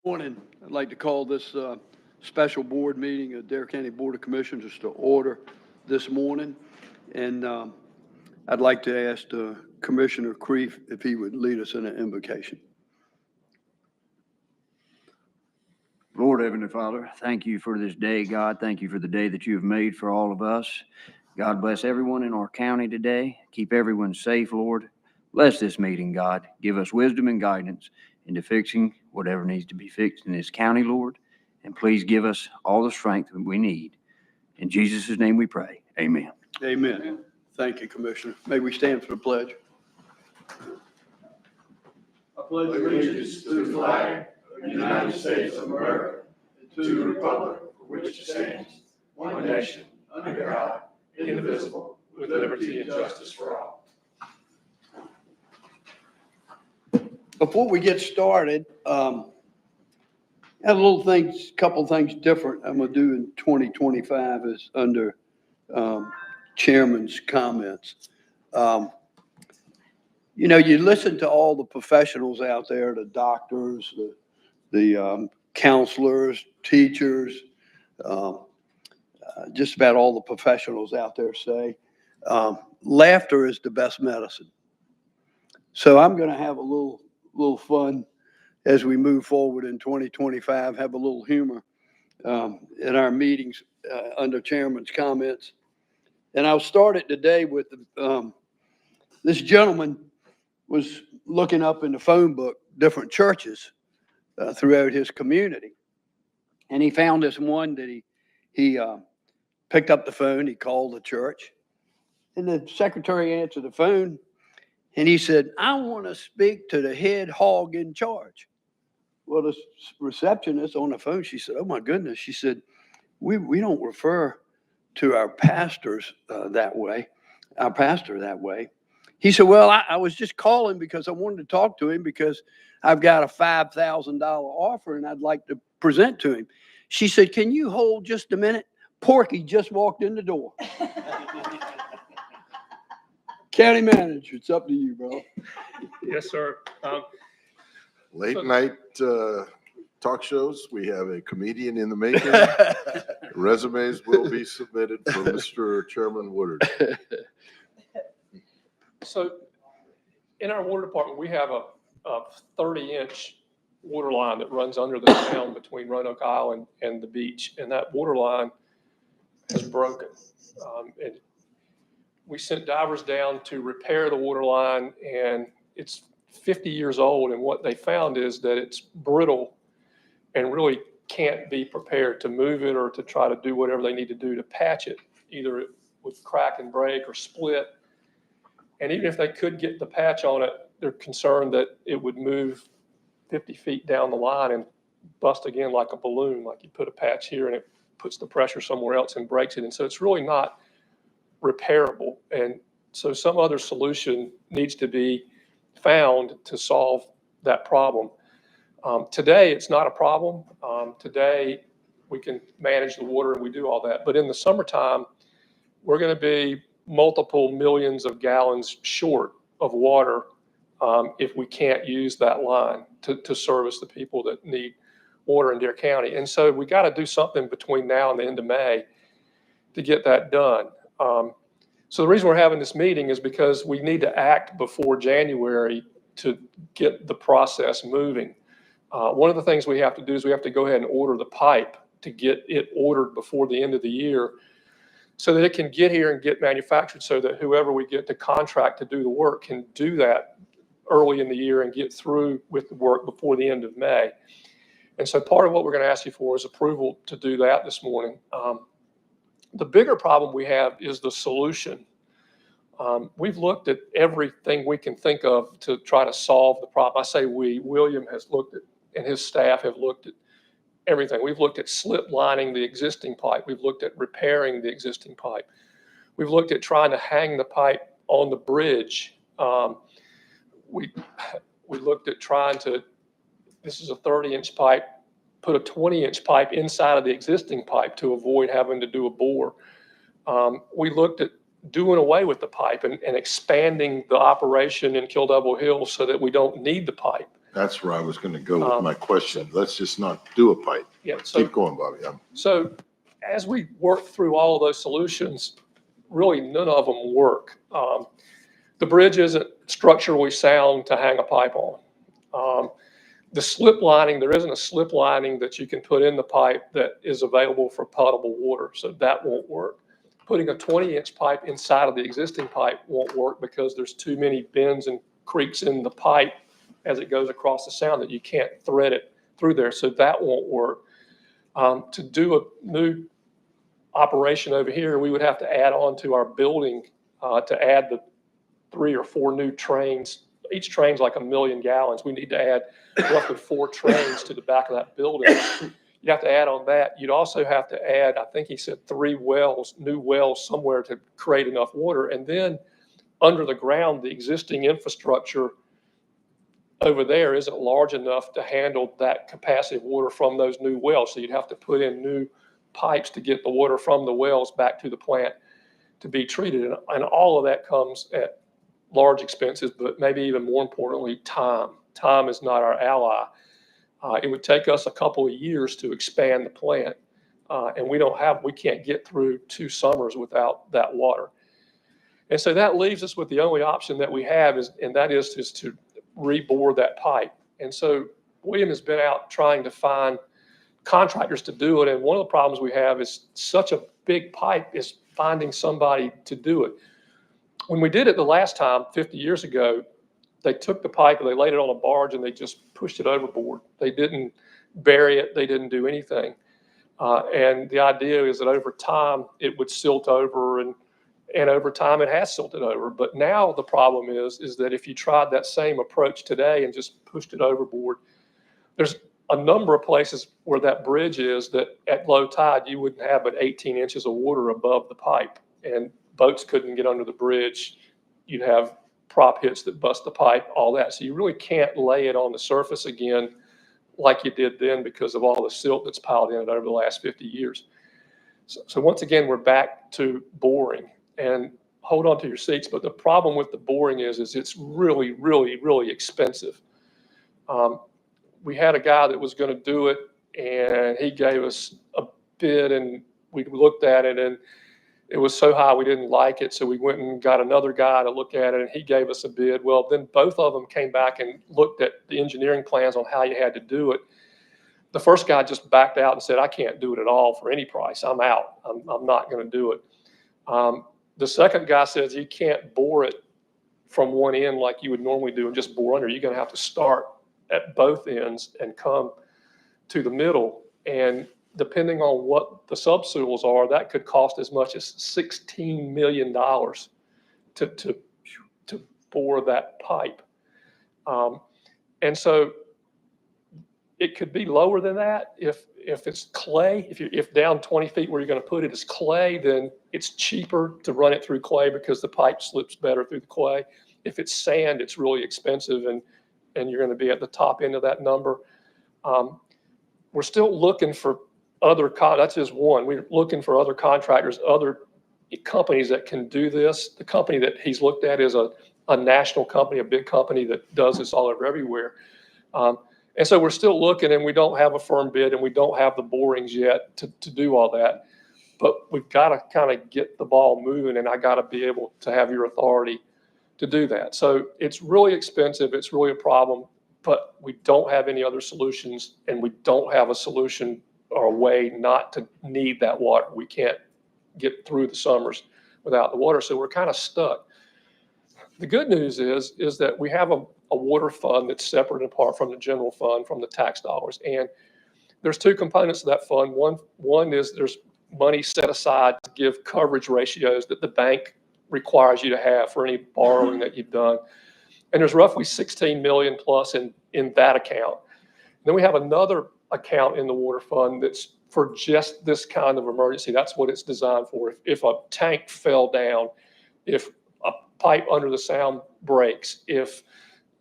Morning. I'd like to call this special board meeting of Dare County Board of Commissioners to order this morning. And I'd like to ask Commissioner Creef if he would lead us in an invocation. Lord, Heavenly Father, thank you for this day, God. Thank you for the day that you have made for all of us. God bless everyone in our county today. Keep everyone safe, Lord. Bless this meeting, God. Give us wisdom and guidance into fixing whatever needs to be fixed in this county, Lord. And please give us all the strength that we need. In Jesus' name we pray. Amen. Amen. Thank you, Commissioner. May we stand for the pledge. I pledge allegiance to the flag of the United States of America, and to the republic for which it stands, one nation, under God, indivisible, with liberty and justice for all. Before we get started, I have couple things different I'm going to do in 2025 is under Chairman's comments. You listen to all the professionals out there, the doctors, the counselors, teachers, just about all the professionals out there say, laughter is the best medicine. So I'm going to have a little fun as we move forward in 2025, have a little humor in our meetings under Chairman's comments. And I'll start it today with this gentleman was looking up in the phone book different churches throughout his community. And he found this one that he picked up the phone, he called the church, and the secretary answered the phone, and he said, "I want to speak to the head hog in charge." Well, the receptionist on the phone, she said, "Oh my goodness." She said, we don't refer to our pastors that way, our pastor that way. He said, "Well, I was just calling because I wanted to talk to him because I've got a $5,000 offer and I'd like to present to him." She said, "Can you hold just a minute? Porky just walked in the door." County manager, it's up to you, bro. Yes, sir. Late night talk shows. We have a comedian in the making. Resumes will be submitted for Mr. Chairman Woodard. So in our water department, we have a 30-inch water line that runs under the town between Roanoke Island and the beach. And that water line has broken. And we sent divers down to repair the water line, and it's 50 years old. And what they found is that it's brittle and really can't be prepared to move it or to try to do whatever they need to do to patch it, either it would crack and break or split. And even if they could get the patch on it, they're concerned that it would move 50 feet down the line and bust again like a balloon, like you put a patch here and it puts the pressure somewhere else and breaks it. And so it's really not repairable. And so some other solution needs to be found to solve that problem. Today, it's not a problem. Today, we can manage the water and we do all that. But in the summertime, we're going to be multiple millions of gallons short of water if we can't use that line to service the people that need water in Dare County. And so we got to do something between now and the end of May to get that done. So the reason we're having this meeting is because we need to act before January to get the process moving. One of the things we have to do is we have to go ahead and order the pipe to get it ordered before the end of the year so that it can get here and get manufactured so that whoever we get to contract to do the work can do that early in the year and get through with the work before the end of May. And so part of what we're going to ask you for is approval to do that this morning. The bigger problem we have is the solution. We've looked at everything we can think of to try to solve the problem. I say we, William has looked at, and his staff have looked at everything. We've looked at slip lining the existing pipe. We've looked at repairing the existing pipe. We've looked at trying to hang the pipe on the bridge. We looked at trying to, this is a 30-inch pipe, put a 20-inch pipe inside of the existing pipe to avoid having to do a bore. We looked at doing away with the pipe and expanding the operation in Kill Devil Hill so that we don't need the pipe. That's where I was going to go with my question. Let's just not do a pipe. Yeah, so, Keep going, Bobby. so as we work through all of those solutions, really none of them work. The bridge isn't structurally sound to hang a pipe on. The slip lining, there isn't a slip lining that you can put in the pipe that is available for potable water, so that won't work. Putting a 20-inch pipe inside of the existing pipe won't work because there's too many bends and creaks in the pipe as it goes across the sound that you can't thread it through there, so that won't work. To do a new operation over here, we would have to add on to our building to add the 3 or 4 new trains. Each train's like 1 million gallons. We need to add roughly 4 trains to the back of that building. You have to add on that. You'd also have to add, I think he said 3 wells, new wells somewhere to create enough water. And then under the ground, the existing infrastructure over there isn't large enough to handle that capacity of water from those new wells. So you'd have to put in new pipes to get the water from the wells back to the plant to be treated. And all of that comes at large expenses, but maybe even more importantly, time. Time is not our ally. It would take us a couple of years to expand the plant, and we can't get through 2 summers without that water. And so that leaves us with the only option that we have and that is just to rebore that pipe. And so William has been out trying to find contractors to do it. And one of the problems we have is such a big pipe is finding somebody to do it. When we did it the last time, 50 years ago, they took the pipe and they laid it on a barge and they just pushed it overboard. They didn't bury it. They didn't do anything. And the idea is that over time it would silt over and over time it has silted over. But now the problem is that if you tried that same approach today and just pushed it overboard, there's a number of places where that bridge is that at low tide you wouldn't have but 18 inches of water above the pipe. And boats couldn't get under the bridge. You'd have prop hits that bust the pipe, all that. So you really can't lay it on the surface again like you did then because of all the silt that's piled in it over the last 50 years. So once again, we're back to boring. And hold on to your seats, but the problem with the boring is it's really, really, really expensive. We had a guy that was going to do it, and he gave us a bid, and we looked at it, and it was so high we didn't like it, so we went and got another guy to look at it, and he gave us a bid. Well, then both of them came back and looked at the engineering plans on how you had to do it. The first guy just backed out and said, I can't do it at all for any price. I'm out. I'm not going to do it. The second guy says you can't bore it from one end like you would normally do and just bore under. You're going to have to start at both ends and come to the middle. And depending on what the subsoils are, that could cost as much as $16 million to bore that pipe. And so it could be lower than that if it's clay. If down 20 feet where you're going to put it is clay, then it's cheaper to run it through clay because the pipe slips better through the clay. If it's sand, it's really expensive, and you're going to be at the top end of that number. We're still looking for that's just one. We're looking for other contractors, other companies that can do this. The company that he's looked at is a national company, a big company that does this all over everywhere. And so we're still looking, and we don't have a firm bid, and we don't have the borings yet to do all that. But we've got to kind of get the ball moving, and I got to be able to have your authority to do that. So it's really expensive. It's really a problem, but we don't have any other solutions, and we don't have a solution or a way not to need that water. We can't get through the summers without the water, so we're kind of stuck. The good news is that we have a water fund that's separate and apart from the general fund, from the tax dollars. And there's 2 components of that fund. One is there's money set aside to give coverage ratios that the bank requires you to have for any borrowing that you've done. And there's roughly 16 million plus in that account. Then we have another account in the water fund that's for just this kind of emergency. That's what it's designed for. If a tank fell down, if a pipe under the sound breaks, if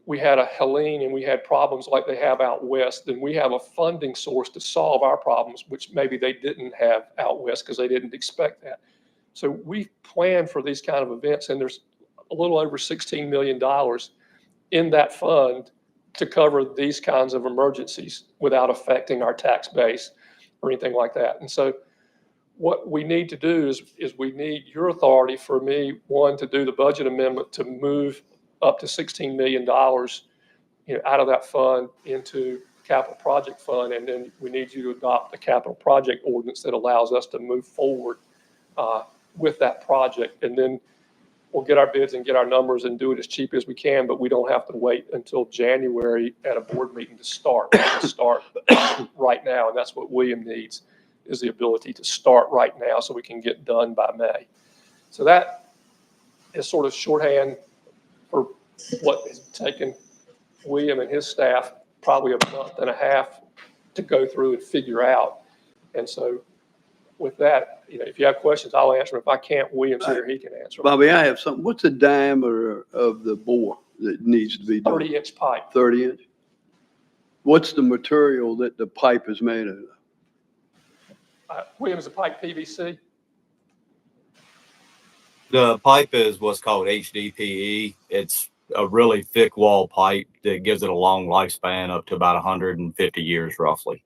we had a Helene and we had problems like they have out west, then we have a funding source to solve our problems, which maybe they didn't have out west because they didn't expect that. So we plan for these kind of events, and there's a little over $16 million in that fund to cover these kinds of emergencies without affecting our tax base or anything like that. And so what we need to do is we need your authority for me, one, to do the budget amendment to move up to $16 million, out of that fund into capital project fund. And then we need you to adopt the capital project ordinance that allows us to move forward with that project. And then we'll get our bids and get our numbers and do it as cheap as we can, but we don't have to wait until January at a board meeting to start. We can start right now, and that's what William needs, is the ability to start right now so we can get done by May. So that is sort of shorthand for what has taken William and his staff probably a month and a half to go through and figure out. And so with that, if you have questions, I'll answer them. If I can't, William's here, he can answer them. Bobby, I have something. What's the diameter of the bore that needs to be done? 30-inch pipe. 30 inch? What's the material that the pipe is made of? William's a pipe PVC. The pipe is what's called HDPE. It's a really thick wall pipe that gives it a long lifespan, up to about 150 years roughly.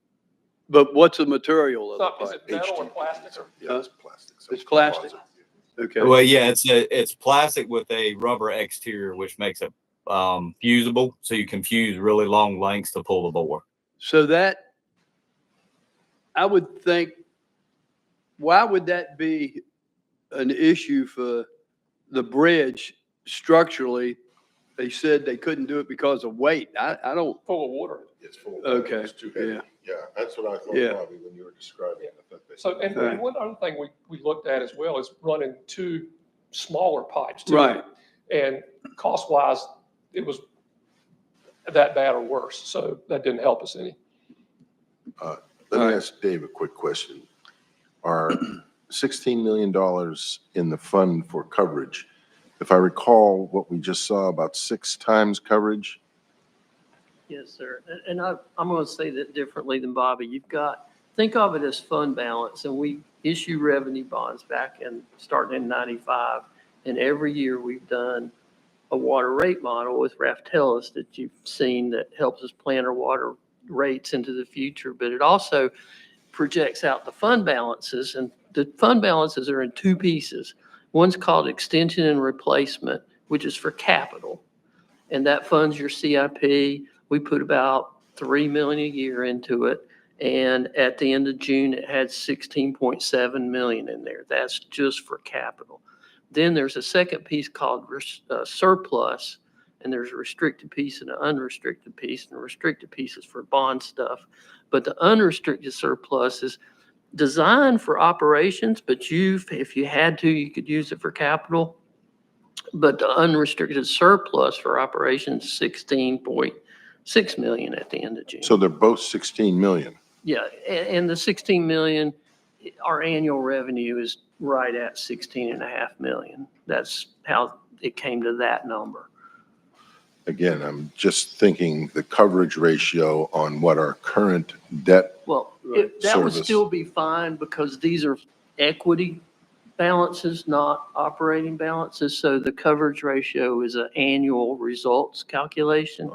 But what's the material of Is the it pipe? metal or plastic? Yeah, it's plastic. It's plastic? Okay. Well, yeah, it's plastic with a rubber exterior, which makes it fusible, so you can fuse really long lengths to pull the bore. So that, I would think, why would that be an issue for the bridge structurally? They said they couldn't do it because of weight. I don't, Full of water. It's full of Okay, It's too heavy. yeah. Yeah, that's what I thought, Yeah. Bobby, when you were describing it. I thought they- So, and one other thing we looked at as well is running two smaller pipes too. right. And cost-wise, it was that bad or worse. So that didn't help us any. Let me ask Dave a quick question. Are $16 million in the fund for coverage, if I recall what we just saw, about 6 times coverage? Yes, sir. And I'm going to say that differently than Bobby. Think of it as fund balance, and we issue revenue bonds starting in 95. And every year we've done a water rate model with Raftellus that you've seen that helps us plan our water rates into the future. But it also projects out the fund balances, and the fund balances are in two pieces. One's called extension and replacement, which is for capital, and that funds your CIP. We put about $3 million a year into it, and at the end of June, it had $16.7 million in there. That's just for capital. Then there's a second piece called surplus, and there's a restricted piece and an unrestricted piece, and the restricted piece is for bond stuff. But the unrestricted surplus is designed for operations, but if you had to, you could use it for capital. But the unrestricted surplus for operations, $16.6 million at the end of June. So they're both 16 million. Yeah, and the 16 million, our annual revenue is right at 16.5 million. That's how it came to that number. Again, I'm just thinking the coverage ratio on what our current debt, Well, Right. that would Service. still be fine because these are equity balances, not operating balances. So the coverage ratio is an annual results calculation.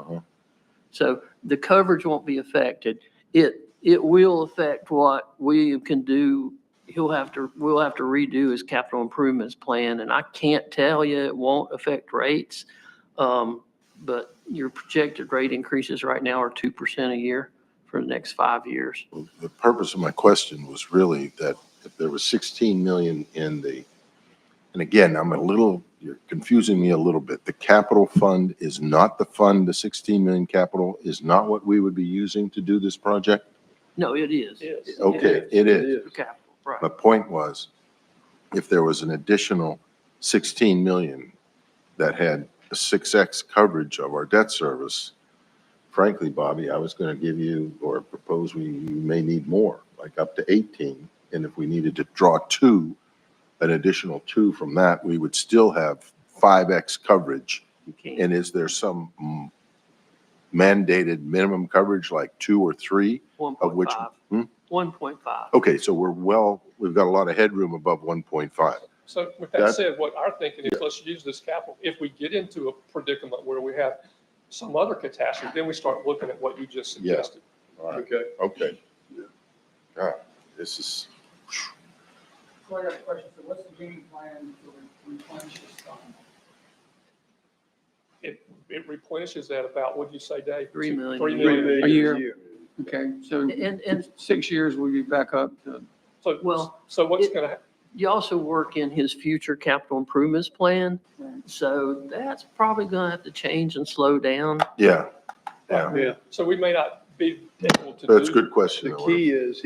So the coverage won't be affected. It will affect what William can do. We'll have to redo his capital improvements plan, and I can't tell you it won't affect rates. But your projected rate increases right now are 2% a year for the next 5 years. the purpose of my question was really that if there was 16 million in the, and again, you're confusing me a little bit. The capital fund is not the fund, the 16 million capital is not what we would be using to do this project? No, it is. Yes. Okay, it is. For capital, right. My point was, if there was an additional 16 million that had a 6X coverage of our debt service, frankly, Bobby, I was going to give you or propose we may need more, like up to 18. And if we needed to draw an additional 2 from that, we would still have 5X coverage. You can't. And is there some mandated minimum coverage, like 2 or 3 of which? 1.5. 1.5. Okay, so we've got a lot of headroom above 1.5. So with that said, what our thinking is, let's use this capital. If we get into a predicament where we have some other catastrophe, then we start looking at what you just Yeah. suggested. All right, Okay. okay. God, this is, So I got a question. So what's the game plan to replenish this fund? It replenishes at about, what'd you say, Dave? 3 million. 3 $3 million. million A year. Okay, so And 6 years we'll be back up to. Well, So what's it- gonna, you also work in his future capital improvements plan. So that's probably going to have to change and slow down. yeah, yeah. Yeah. so we may not be able to do. That's a good question. The though. key is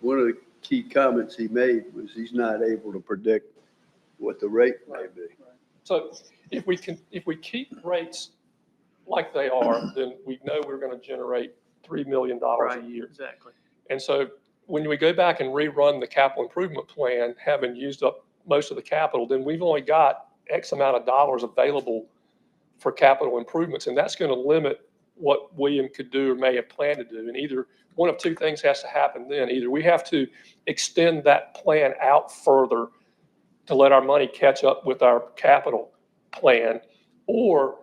one of the key comments he made was he's not able to predict what the rate may be. So if we keep rates like they are, then we know we're gonna generate $3 million a year. Exactly. And so when we go back and rerun the capital improvement plan, having used up most of the capital, then we've only got X amount of dollars available for capital improvements. And that's going to limit what William could do or may have planned to do. And either one of two things has to happen then. Either we have to extend that plan out further to let our money catch up with our capital plan, or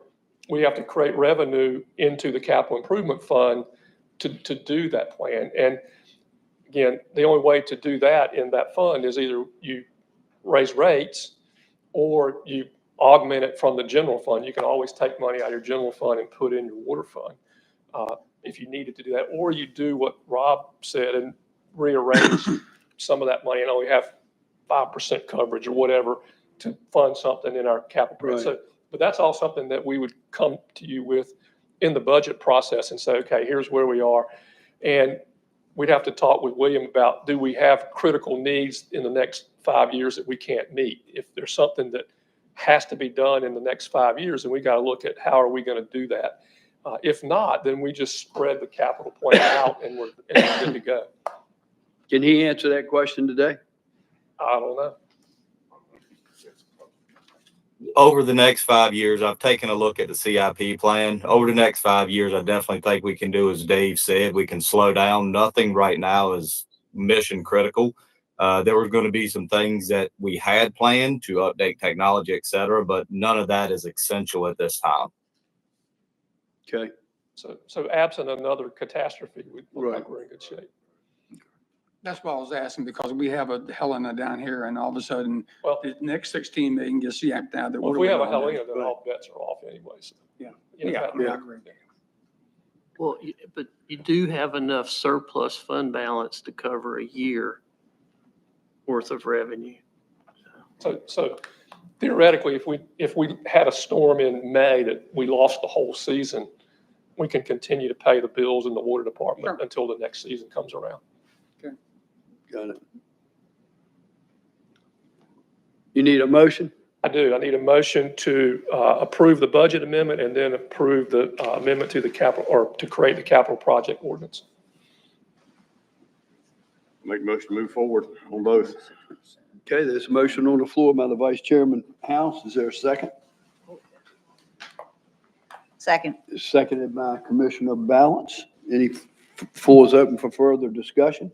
we have to create revenue into the capital improvement fund to do that plan. And again, the only way to do that in that fund is either you raise rates or you augment it from the general fund. You can always take money out of your general fund and put in your water fund if you needed to do that. Or you do what Rob said and rearrange some of that money and only have 5% coverage or whatever to fund something in our capital plan. Right. So, but that's all something that we would come to you with in the budget process and say, okay, here's where we are. And we'd have to talk with William about, do we have critical needs in the next 5 years that we can't meet? If there's something that has to be done in the next 5 years, then we got to look at how are we going to do that? If not, then we just spread the capital plan out and we're good to go. Can he answer that question today? I don't know. Over the next 5 years, I've taken a look at the CIP plan. Over the next 5 years, I definitely think we can do, as Dave said, we can slow down. Nothing right now is mission critical. There were going to be some things that we had planned to update technology, et cetera, but none of that is essential at this time. Okay. So absent another catastrophe, we look Right. like we're in good shape. That's why I was asking, because we have a Helena down here and all of a sudden Well, the next 16 million gets yanked out. well, if we have a Helena, then all bets are off anyway. So, Yeah. you know, Yeah, that- I agree. Well, but you do have enough surplus fund balance to cover a year worth of revenue. So theoretically, if we had a storm in May that we lost the whole season, we can continue to pay the bills in the water department Sure. until the next season comes around. Got it. You need a motion? I do. I need a motion to approve the budget amendment and then approve the amendment to the capital, or to create the capital project ordinance. Make a motion to move forward on both. Okay, there's a motion on the floor by the Vice Chairman House. Is there a second? Second. It's seconded by Commissioner Balance. Any floor is open for further discussion?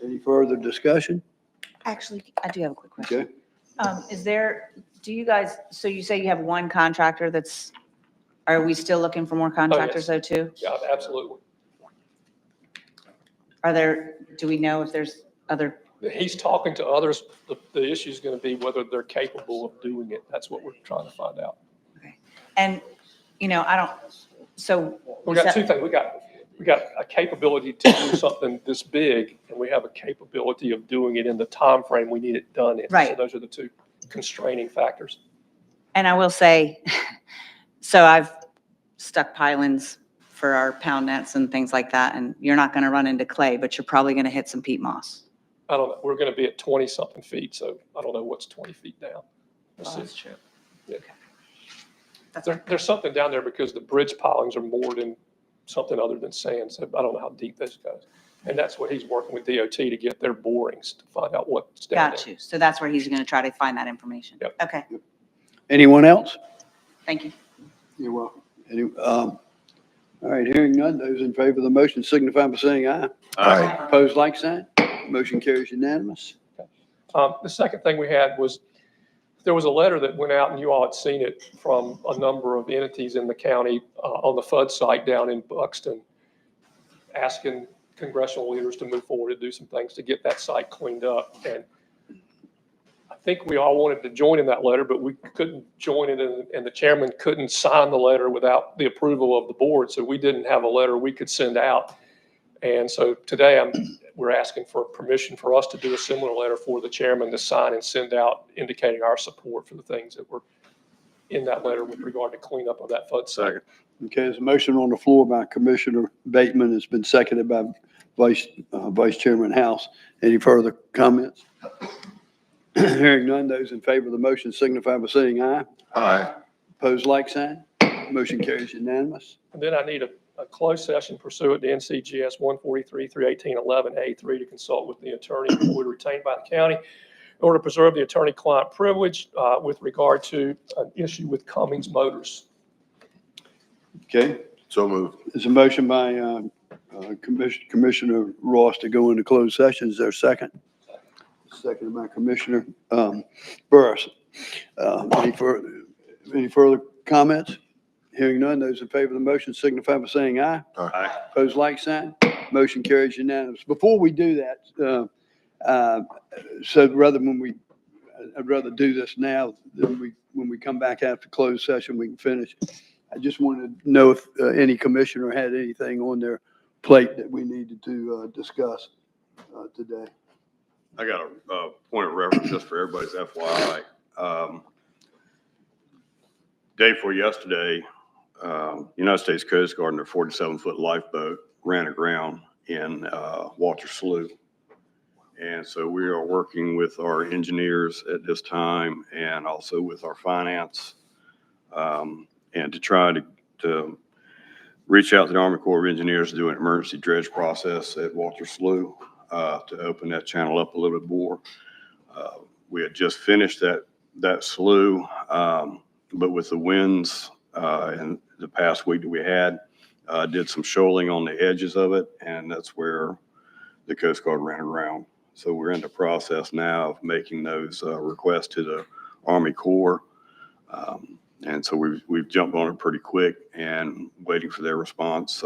Any further discussion? Actually, I do have a quick question. Okay. Do you guys, so you say you have one contractor are we still looking for more contractors though too? Yeah, absolutely. Do we know if there's other, He's talking to others. The issue is going to be whether they're capable of doing it. That's what we're trying to find out. and, so. We got two things. We got a capability to do something this big, and we have a capability of doing it in the time frame we need it done in. So Right. those are the two constraining factors. And I will say, so I've stuck pilings for our pound nets and things like that, and you're not going to run into clay, but you're probably going to hit some peat moss. I don't know. We're going to be at 20-something feet, so I don't know what's 20 feet down. We'll see. That's true. Yeah. That's There's something down there because the bridge pilings are moored in something other than sand, so I don't know how deep this goes. And that's what he's working with DOT to get their borings to find out what's down there. Got you. So that's where he's going to try to find that information. Yep. Okay, Anyone else? thank you. You're welcome. All right, hearing none, those in favor of the motion signify by saying aye. Aye. Opposed, like sign. Motion carries unanimous. The second thing we had was there was a letter that went out, and you all had seen it, from a number of entities in the county on the FUDS site down in Buxton, asking congressional leaders to move forward and do some things to get that site cleaned up. And I think we all wanted to join in that letter, but we couldn't join it, and the chairman couldn't sign the letter without the approval of the board. So we didn't have a letter we could send out. And so today we're asking for permission for us to do a similar letter for the chairman to sign and send out, indicating our support for the things that were in that letter with regard to cleanup of that FUD site. Okay, there's a motion on the floor by Commissioner Bateman. It's been seconded by Vice Chairman House. Any further comments? Hearing none, those in favor of the motion signify by saying aye. Aye. Opposed, like sign. Motion carries unanimous. And then I need a closed session pursuant to NCGS 143-318-11A3 to consult with the attorney who retained by the county in order to preserve the attorney-client privilege with regard to an issue with Cummings Motors. Okay, So moved. there's a motion by Commissioner Ross to go into closed session. Is there a second? Seconded by Commissioner Burris. Any further comments? Hearing none, those in favor of the motion signify by saying aye. Aye. Opposed, like sign. Motion carries unanimous. Before we do that, so I'd rather do this now than when we come back after closed session, we can finish. I just wanted to know if any commissioner had anything on their plate that we needed to discuss today. I got a point of reference just for everybody's FYI. Day before yesterday, United States Coast Guard in their 47-foot lifeboat ran aground in Walter Slough. And so we are working with our engineers at this time and also with our finance and to try to reach out to the Army Corps of Engineers to do an emergency dredge process at Walter Slough to open that channel up a little bit more. We had just finished that slough, but with the winds in the past week that we had, did some shoaling on the edges of it, and that's where the Coast Guard ran aground. So we're in the process now of making those requests to the Army Corps. And so we've jumped on it pretty quick and waiting for their response.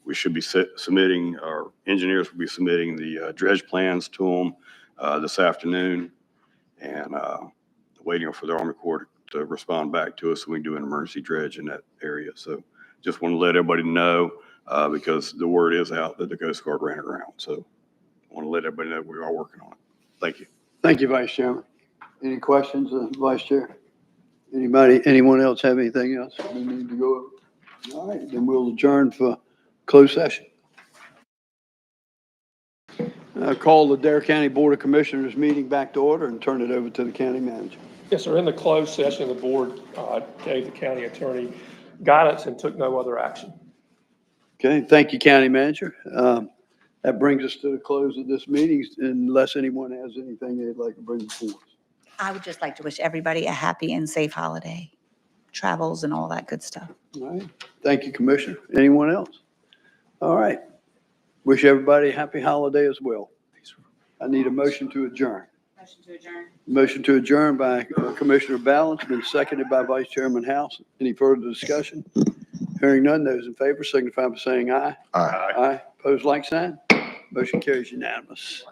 We should be submitting, our engineers will be submitting the dredge plans to them this afternoon, and waiting for the Army Corps to respond back to us so we can do an emergency dredge in that area. So just want to let everybody know because the word is out that the Coast Guard ran aground. So I want to let everybody know we are working on it. Thank you. Thank you, Vice Chairman. Any questions, Vice Chair? Anyone else have anything else we need to go over? All right, then we'll adjourn for closed session. Call the Dare County Board of Commissioners meeting back to order and turn it over to the county manager. Yes, sir. In the closed session, the board gave the county attorney guidance and took no other action. Okay, thank you, County Manager. That brings us to the close of this meeting, unless anyone has anything they'd like to bring forward. I would just like to wish everybody a happy and safe holiday, travels and all that good stuff. All right, thank you, Commissioner. Anyone else? All right. Wish everybody a happy holiday as well. I need a motion to adjourn. Motion to adjourn. Motion to adjourn by Commissioner Balance, been seconded by Vice Chairman House. Any further discussion? Hearing none, those in favor signify by saying aye. Aye. Aye. Opposed, like sign. Motion carries unanimous.